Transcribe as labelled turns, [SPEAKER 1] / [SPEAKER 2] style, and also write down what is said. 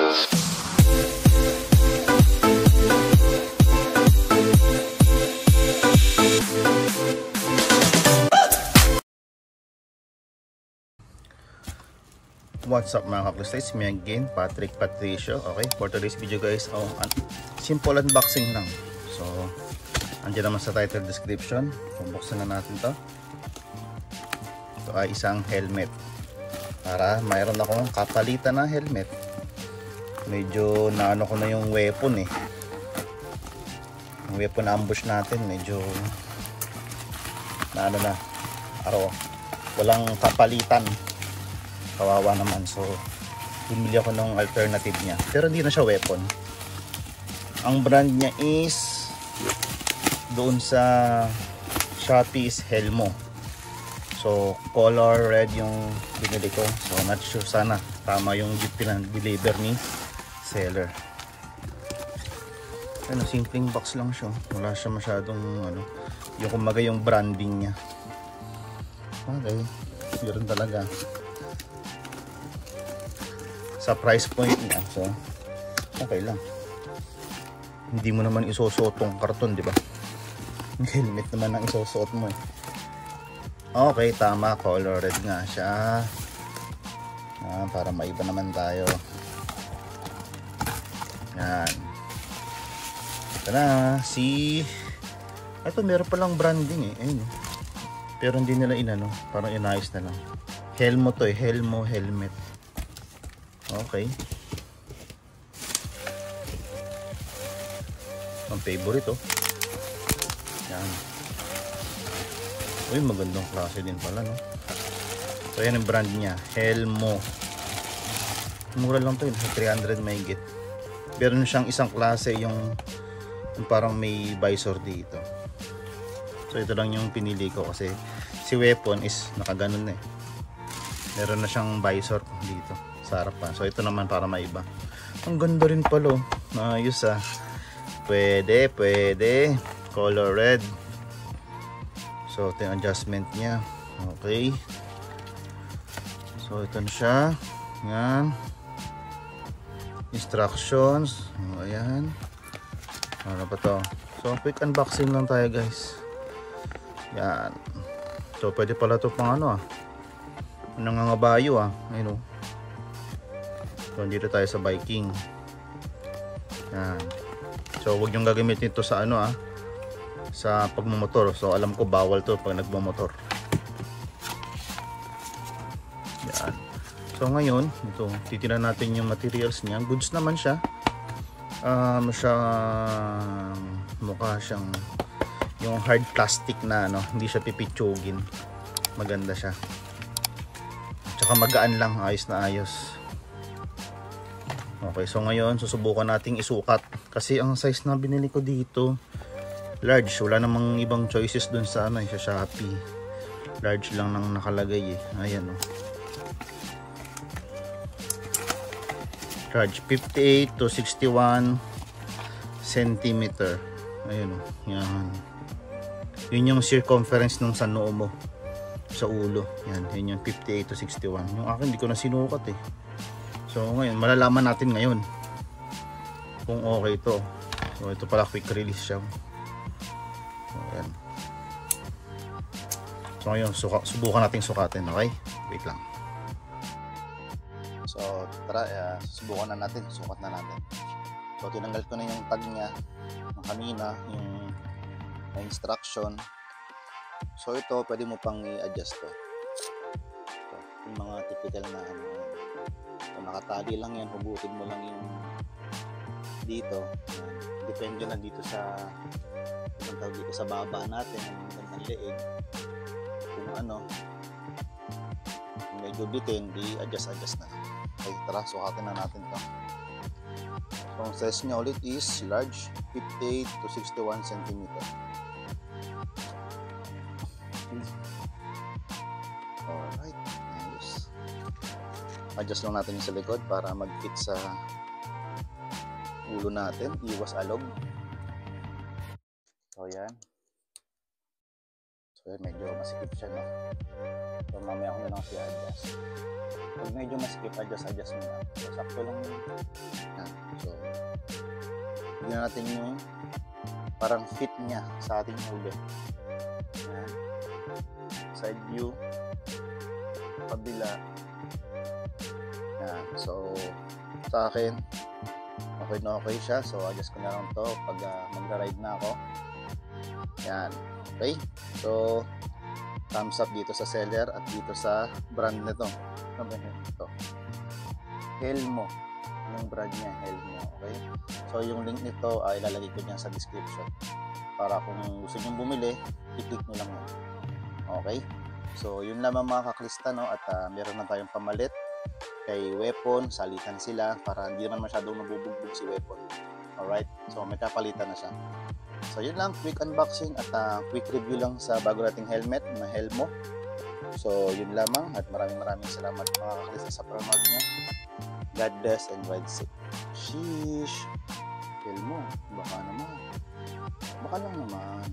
[SPEAKER 1] What's up mga ka-Clistes, me again, Patrick Patricio. Okay, for today's video guys, simple unboxing lang. So, andyan naman sa title description. Bubuksan na natin to. Ito ay isang helmet. Para mayroon akong kapalitan na helmet. Medyo naano ko na yung weapon eh. Yung weapon ambush natin, medyo naano na. Walang kapalitan. Kawawa naman, so bumili ako ng alternative niya, pero hindi na siya weapon. Ang brand niya is doon sa Shopee is Helmo. So color red yung binili ko, so not sure, sana tama yung pinag-deliver ni seller. Ano, simpleng box lang siya, wala siya masyadong yung kumbaga yung branding niya. Okay, yun talaga sa price point niya, so okay lang. Hindi mo naman isusuot tong karton, di ba? Helmet naman ang isusuot mo eh. Okay, tama, color red nga siya. Para maiba naman tayo. Yan. Ito na, ito meron palang branding eh. Ayun. Pero hindi nila inano, parang inayos na lang. Helmo to eh, Helmo helmet. Okay. Ang favorite oh. Yan. Uy, magandang klase din pala, no? So yan ang brand niya, Helmo. Mura lang to yun, 300 mahigit. Pero siyang isang klase yung parang may visor dito. So ito lang yung pinili ko kasi si weapon is nakaganon eh. Meron na siyang visor dito sa harapan. So ito naman para maiba. Ang ganda rin pala. Ayos ah. Pwede. Color red. So ito yung adjustment niya. Okay. So ito na siya. Yan. Instructions. Ayan. Ano pa to? So quick unboxing lang tayo guys. Yan. So pwede pala to pang nangangabayo ah. Ayun oh. So dito tayo sa biking. Yan. So huwag niyong gagamitin ito sa sa pagmumotor. So alam ko bawal to pag nagmumotor. Yan. So ngayon, ito, titingnan natin yung materials niya. Goods naman siya. Mukha siyang yung hard plastic na hindi siya pipitsugin. Maganda siya. Tsaka magaan lang, ayos na ayos. Okay, so ngayon susubukan nating isukat kasi ang size na binili ko dito large. Wala namang ibang choices dun sa sa Shopee. Large lang nang nakalagay eh. Ayan oh. Large 58 to 61 cm. Ayan oh. Yan. Yun yung circumference ng sa noo mo, sa ulo. Yan, yun yung 58 to 61. Yung akin hindi ko na sinukat eh. So ngayon, malalaman natin ngayon kung okay ito. So ito pala, quick release siya. So, ayan. So ngayon, subukan natin sukatin, okay? Wait lang. So tara, subukan na natin, sukat na natin. So tinanggal ko na yung tag niya ng kanina, yung instruction. So ito, pwede mo pang i-adjust to. So, yung mga typical na so, nakatali lang yan, hugutin mo lang yung dito. Depende na dito sa sa baba natin, ang leeg. Kung kung medyo bitin, i-adjust na. Okay, tara, sukatin na natin to. So ang size niya ulit is large, 58 to 61 cm. Alright, nice. Adjust lang natin yung sa likod para mag-fit sa ulo natin, iwas alog. So yan. So medyo masikip siya, no? So mamaya ko na lang siya adjust. Pag medyo masikip, adjust mo lang. So sakto lang yun. Yan. So tignan natin yung parang fit niya sa ating huli. Yan. Side view, kabila. Yan. So sa akin okay na okay siya. So adjust ko na lang to pag magra-ride na ako. Yan. Okay. So thumbs up dito sa seller at dito sa brand nito. Ano ba ito? Helmo. Yung brand niya, Helmo. Okay. So yung link nito ay ilalagay ko niyan sa description. Para kung gusto niyo bumili, i-click niyo lang yun. Okay. So yun lamang mga kaklista, no? At meron na tayong pamalit kay Weapon, salitan sila para hindi naman masyadong mabubugbog si Weapon. Alright, so may kapalitan na siya. So yun lang, quick unboxing at quick review lang sa bago nating helmet na Helmo. So yun lamang at maraming salamat mga kaklista sa panonood nyo. God bless and ride safe. Sheesh! Helmo, baka lang naman.